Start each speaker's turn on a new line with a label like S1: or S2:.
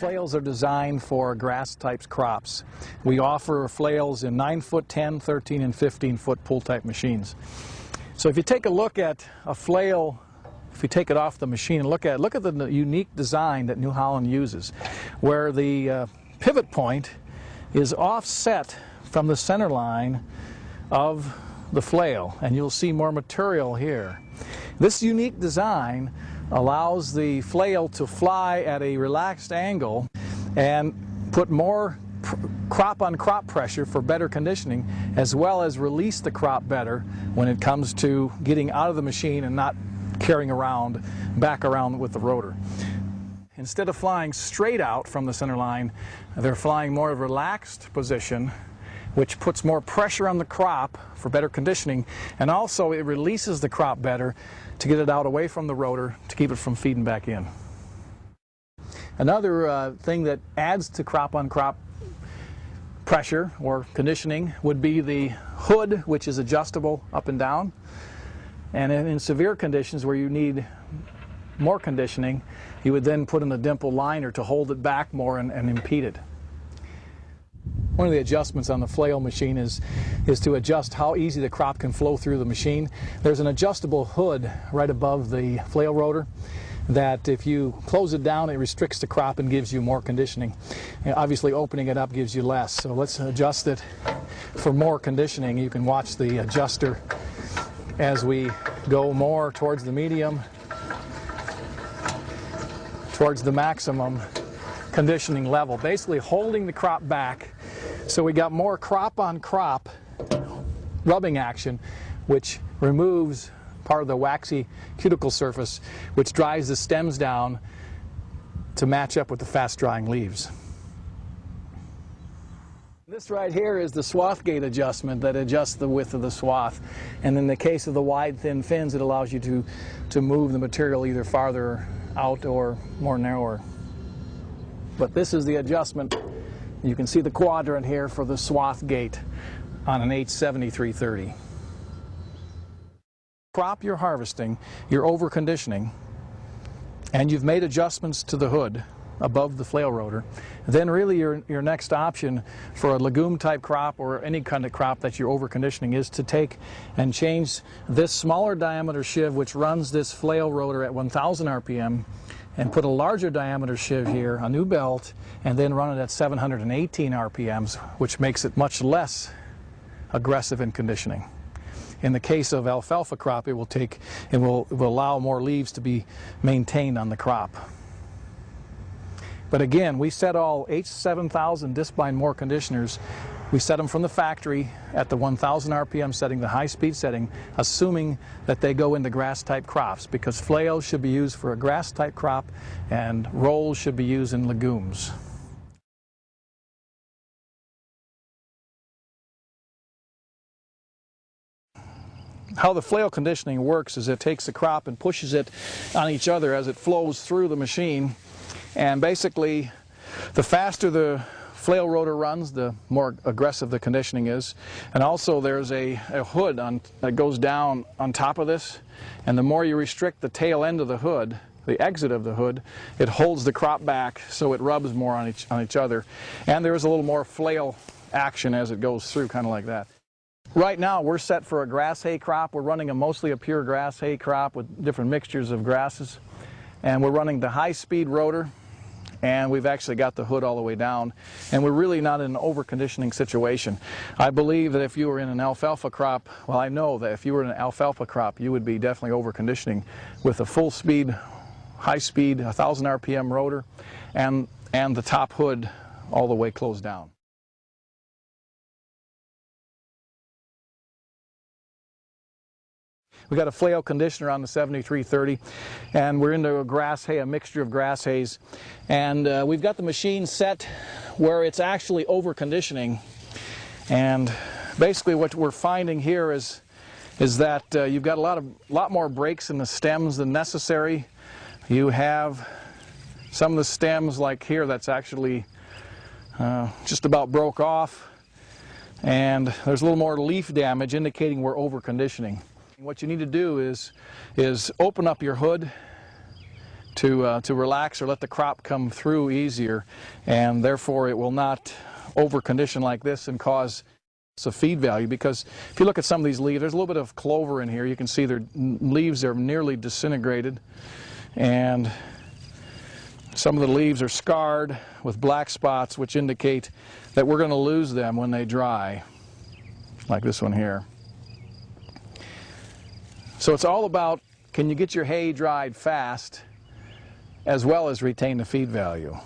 S1: Flails are designed for grass-type crops. We offer flails in 9-foot, 10, 13, and 15-foot pull-type machines. So if you take a look at a flail, if you take it off the machine and look at the unique design that New Holland uses, where the pivot point is offset from the center line of the flail, and you'll see more material here. This unique design allows the flail to fly at a relaxed angle and put more crop-on-crop pressure for better conditioning, as well as release the crop better when it comes to getting out of the machine and not carrying back around with the rotor. Instead of flying straight out from the center line, they're flying more of a relaxed position, which puts more pressure on the crop for better conditioning, and also it releases the crop better to get it out away from the rotor to keep it from feeding back in. Another thing that adds to crop-on-crop pressure or conditioning would be the hood, which is adjustable up and down. And in severe conditions where you need more conditioning, you would then put in a dimple liner to hold it back more and impede it. One of the adjustments on the flail machine is to adjust how easy the crop can flow through the machine. There's an adjustable hood right above the flail rotor that if you close it down, it restricts the crop and gives you more conditioning. And obviously opening it up gives you less. So let's adjust it for more conditioning. You can watch the adjuster as we go more towards the medium, towards the maximum conditioning level, basically holding the crop back so we got more crop-on-crop rubbing action, which removes part of the waxy cuticle surface, which drives the stems down to match up with the fast-drying leaves. This right here is the swath gate adjustment that adjusts the width of the swath. And in the case of the wide, thin fins, it allows you to move the material either farther out or more narrower. But this is the adjustment. You can see the quadrant here for the swath gate on an H7330. Crop you're harvesting, you're over conditioning, and you've made adjustments to the hood above the flail rotor, then really your next option for a legume type crop or any kind of crop that you're over conditioning is to take and change this smaller diameter sheave which runs this flail rotor at 1000 RPM and put a larger diameter sheave here, a new belt, and then run it at 718 RPMs, which makes it much less aggressive in conditioning. In the case of alfalfa crop, it will allow more leaves to be maintained on the crop. But again, we set all H7000 disc bind more conditioners. We set them from the factory at the 1000 RPM setting, the high-speed setting, assuming that they go into grass-type crops, because flails should be used for a grass-type crop and rolls should be used in legumes. How the flail conditioning works is it takes the crop and pushes it on each other as it flows through the machine. And basically, the faster the flail rotor runs, the more aggressive the conditioning is. And also there's a hood that goes down on top of this, and the more you restrict the tail end of the hood, the exit of the hood, it holds the crop back so it rubs more on each other. And there is a little more flail action as it goes through, kind of like that. Right now we're set for a grass hay crop. We're running mostly a pure grass hay crop with different mixtures of grasses. And we're running the high-speed rotor, and we've actually got the hood all the way down, and we're really not in an over-conditioning situation. I believe that if you were in an alfalfa crop, well, I know that if you were in an alfalfa crop, you would be definitely over-conditioning with a full-speed, high-speed, 1000 RPM rotor, and the top hood all the way closed down. We got a flail conditioner on the 7330, and we're into a grass hay, a mixture of grass hays, and we've got the machine set where it's actually over conditioning. And basically what we're finding here is that you've got a lot more breaks in the stems than necessary. You have some of the stems, like here, that's actually just about broke off, and there's a little more leaf damage indicating we're over conditioning. What you need to do is open up your hood to relax or let the crop come through easier, and therefore it will not over-condition like this and cause a feed value. Because if you look at some of these leaves, there's a little bit of clover in here. You can see their leaves are nearly disintegrated, and some of the leaves are scarred with black spots, which indicate that we're going to lose them when they dry, like this one here. So it's all about, can you get your hay dried fast as well as retain the feed value?